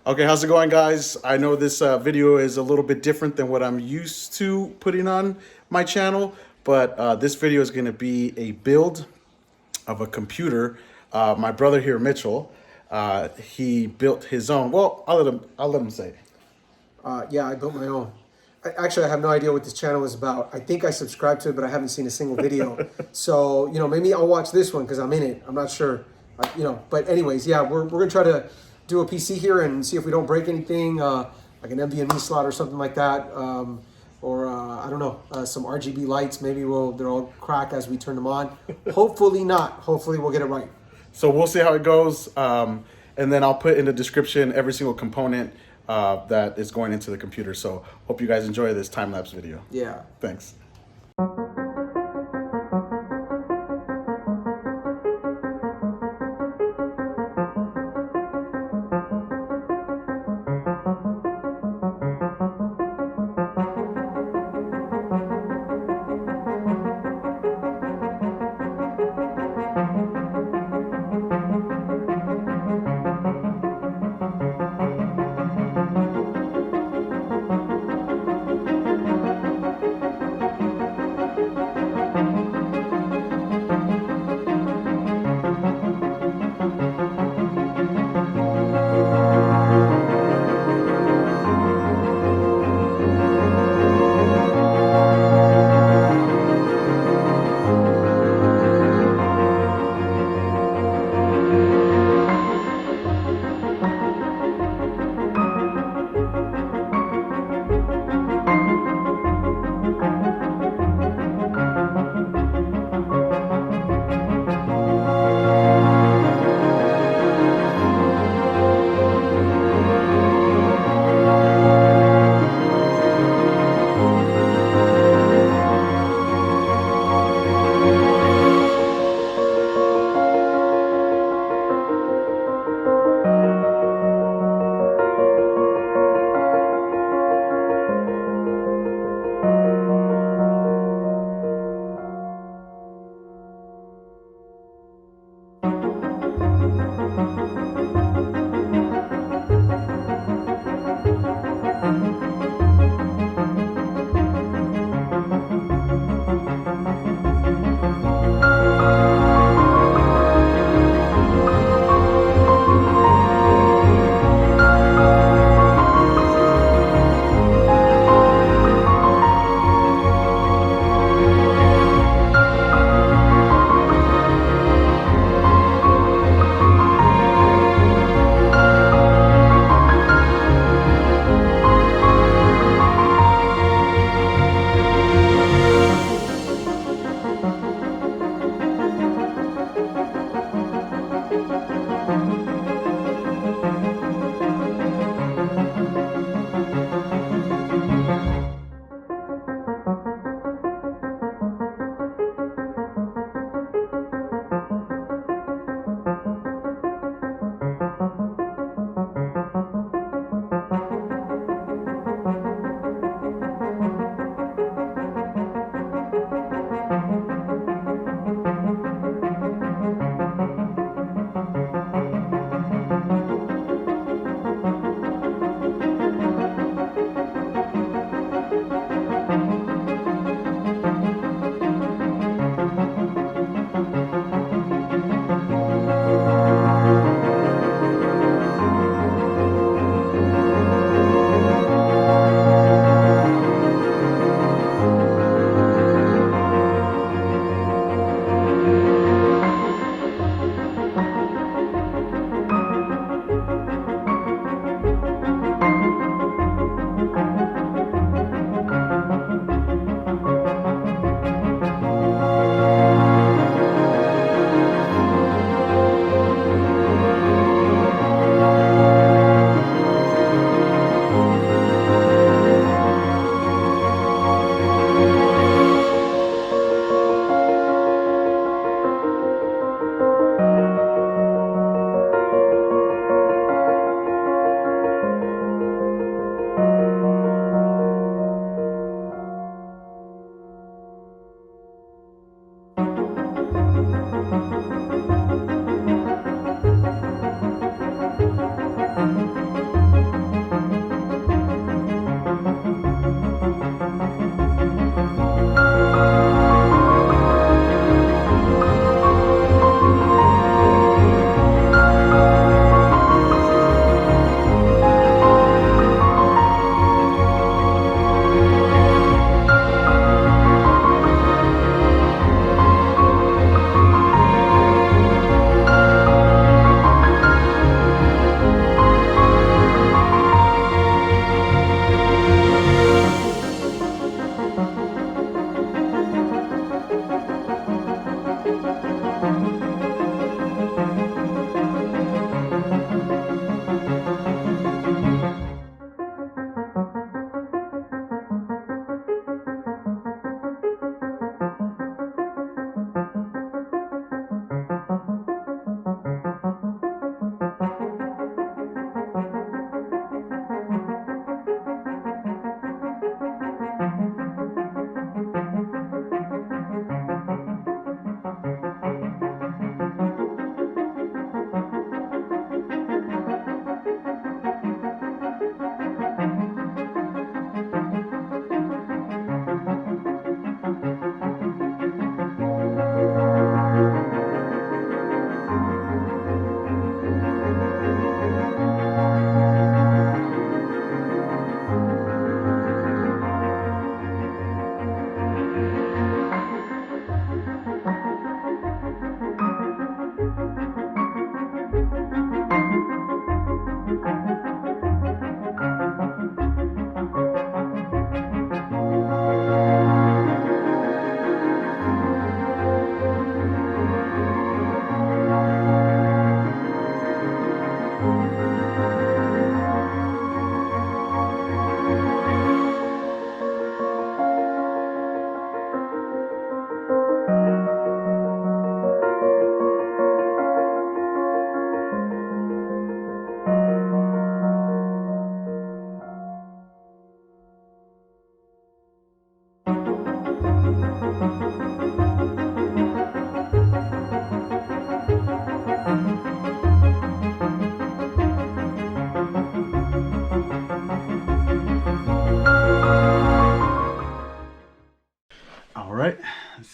Okay, how's it going, guys? I know this video is a little bit different than what I'm used to putting on my channel, but this video is going to be a build of a computer. My brother here, Mitchell, he built his own. Well, I'll let him say. Yeah, I built my own. Actually, I have no idea what this channel is about. I think I subscribed to it, but I haven't seen a single video. So, maybe I'll watch this one because I'm in it. I'm not sure. But anyways, yeah, we're going to try to do a PC here and see if we don't break anything, like an NVMe slot or something like that. Or I don't know, some RGB lights. Maybe they'll crack as we turn them on. Hopefully not. Hopefully we'll get it right. So we'll see how it goes. And then I'll put in the description every single component that is going into the computer. So hope you guys enjoy this time-lapse video. Yeah. Thanks.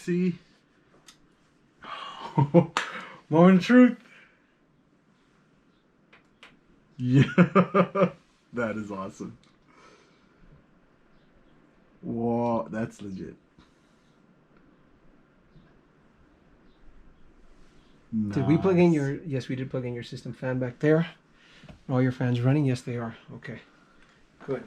see. Moment of truth. Yeah, that is awesome. Whoa, that's legit. Did we plug in Nice. your? Yes, we did plug in your system fan back there. Are all your fans running? Yes, they are. Okay, good.